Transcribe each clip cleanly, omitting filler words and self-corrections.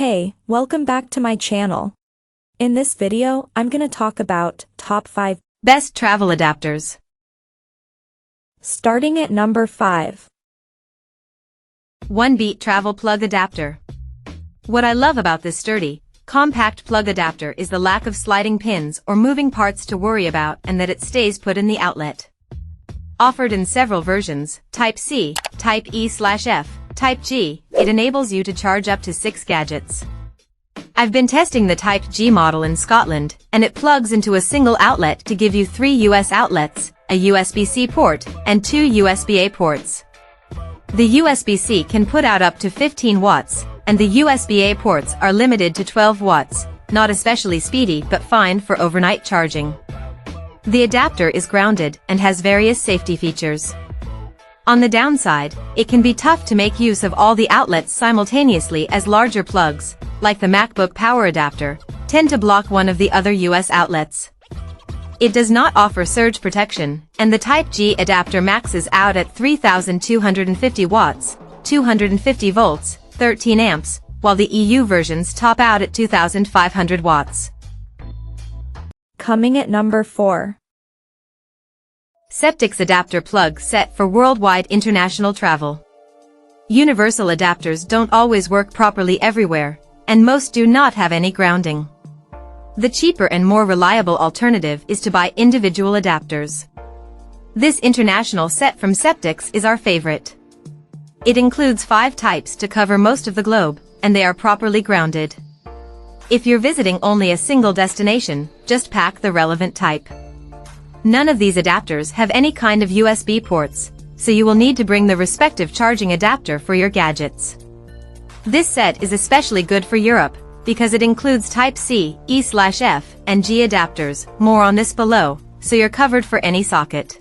Hey, welcome back to my channel. In this video, I'm gonna talk about top 5 best travel adapters. Starting at number 5. OneBeat Travel Plug Adapter. What I love about this sturdy, compact plug adapter is the lack of sliding pins or moving parts to worry about, and that it stays put in the outlet. Offered in several versions, Type C, Type E/F, Type G, it enables you to charge up to 6 gadgets. I've been testing the Type G model in Scotland, and it plugs into a single outlet to give you 3 US outlets, a USB-C port, and 2 USB-A ports. The USB-C can put out up to 15 watts, and the USB-A ports are limited to 12 watts, not especially speedy but fine for overnight charging. The adapter is grounded and has various safety features. On the downside, it can be tough to make use of all the outlets simultaneously, as larger plugs, like the MacBook power adapter, tend to block one of the other US outlets. It does not offer surge protection, and the Type G adapter maxes out at 3,250 watts, 250 volts, 13 amps, while the EU versions top out at 2,500 watts. Coming at number 4. Ceptics adapter plug set for worldwide international travel. Universal adapters don't always work properly everywhere, and most do not have any grounding. The cheaper and more reliable alternative is to buy individual adapters. This international set from Ceptics is our favorite. It includes 5 types to cover most of the globe, and they are properly grounded. If you're visiting only a single destination, just pack the relevant type. None of these adapters have any kind of USB ports, so you will need to bring the respective charging adapter for your gadgets. This set is especially good for Europe, because it includes Type C, E/F, and G adapters, more on this below, so you're covered for any socket.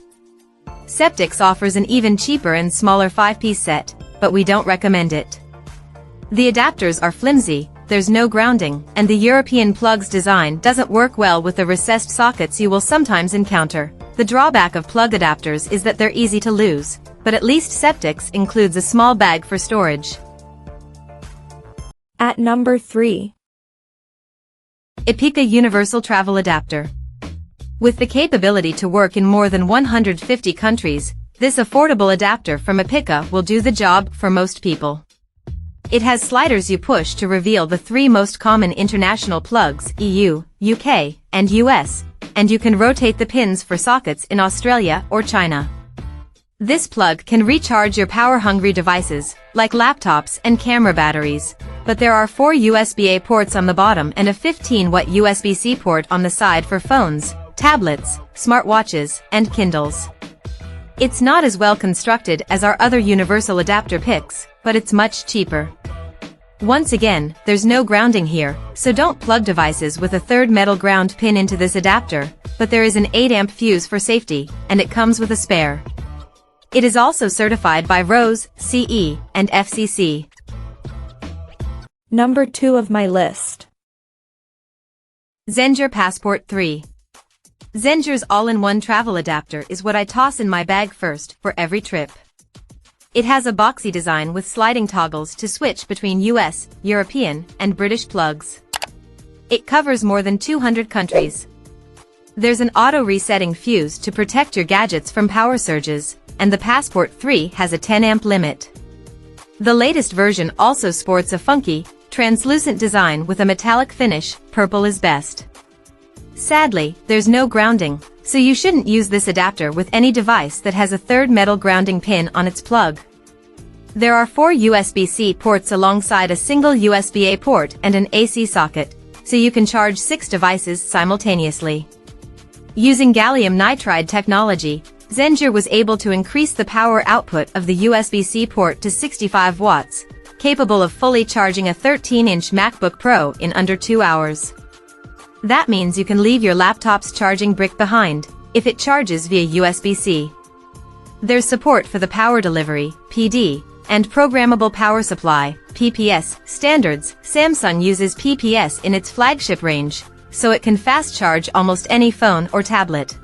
Ceptics offers an even cheaper and smaller 5-piece set, but we don't recommend it. The adapters are flimsy, there's no grounding, and the European plug's design doesn't work well with the recessed sockets you will sometimes encounter. The drawback of plug adapters is that they're easy to lose, but at least Ceptics includes a small bag for storage. At number 3. Epicka Universal Travel Adapter. With the capability to work in more than 150 countries, this affordable adapter from Epicka will do the job for most people. It has sliders you push to reveal the 3 most common international plugs, EU, UK, and US, and you can rotate the pins for sockets in Australia or China. This plug can recharge your power-hungry devices, like laptops and camera batteries, but there are 4 USB-A ports on the bottom and a 15-watt USB-C port on the side for phones, tablets, smartwatches, and Kindles. It's not as well constructed as our other universal adapter picks, but it's much cheaper. Once again, there's no grounding here, so don't plug devices with a third metal ground pin into this adapter, but there is an 8-amp fuse for safety, and it comes with a spare. It is also certified by RoHS, CE, and FCC. Number 2 of my list. Zendure Passport 3. Zendure's all-in-one travel adapter is what I toss in my bag first for every trip. It has a boxy design with sliding toggles to switch between US, European, and British plugs. It covers more than 200 countries. There's an auto-resetting fuse to protect your gadgets from power surges, and the Passport 3 has a 10-amp limit. The latest version also sports a funky, translucent design with a metallic finish. Purple is best. Sadly, there's no grounding, so you shouldn't use this adapter with any device that has a third metal grounding pin on its plug. There are 4 USB-C ports alongside a single USB-A port and an AC socket, so you can charge 6 devices simultaneously. Using gallium nitride technology, Zendure was able to increase the power output of the USB-C port to 65 watts, capable of fully charging a 13-inch MacBook Pro in under 2 hours. That means you can leave your laptop's charging brick behind, if it charges via USB-C. There's support for the power delivery, PD, and programmable power supply, PPS, standards. Samsung uses PPS in its flagship range, so it can fast charge almost any phone or tablet.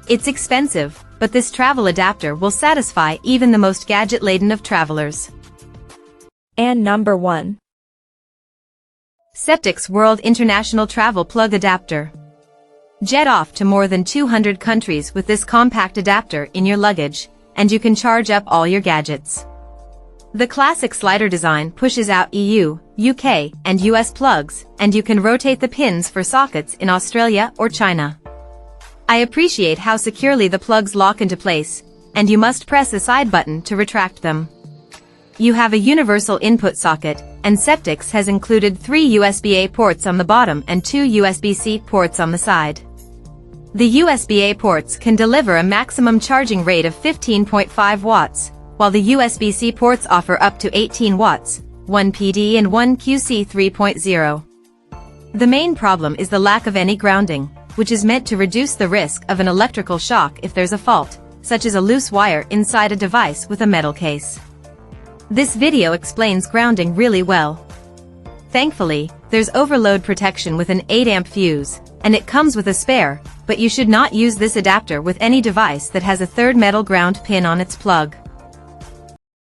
It's expensive, but this travel adapter will satisfy even the most gadget-laden of travelers. And number 1. Ceptics World International Travel Plug Adapter. Jet off to more than 200 countries with this compact adapter in your luggage, and you can charge up all your gadgets. The classic slider design pushes out EU, UK, and US plugs, and you can rotate the pins for sockets in Australia or China. I appreciate how securely the plugs lock into place, and you must press the side button to retract them. You have a universal input socket, and Ceptics has included 3 USB-A ports on the bottom and 2 USB-C ports on the side. The USB-A ports can deliver a maximum charging rate of 15.5 watts, while the USB-C ports offer up to 18 watts, 1 PD and 1 QC 3.0. The main problem is the lack of any grounding, which is meant to reduce the risk of an electrical shock if there's a fault, such as a loose wire inside a device with a metal case. This video explains grounding really well. Thankfully, there's overload protection with an 8-amp fuse, and it comes with a spare, but you should not use this adapter with any device that has a third metal ground pin on its plug.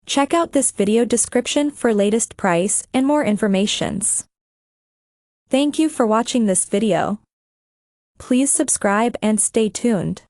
Check out this video description for latest price and more informations. Thank you for watching this video. Please subscribe and stay tuned.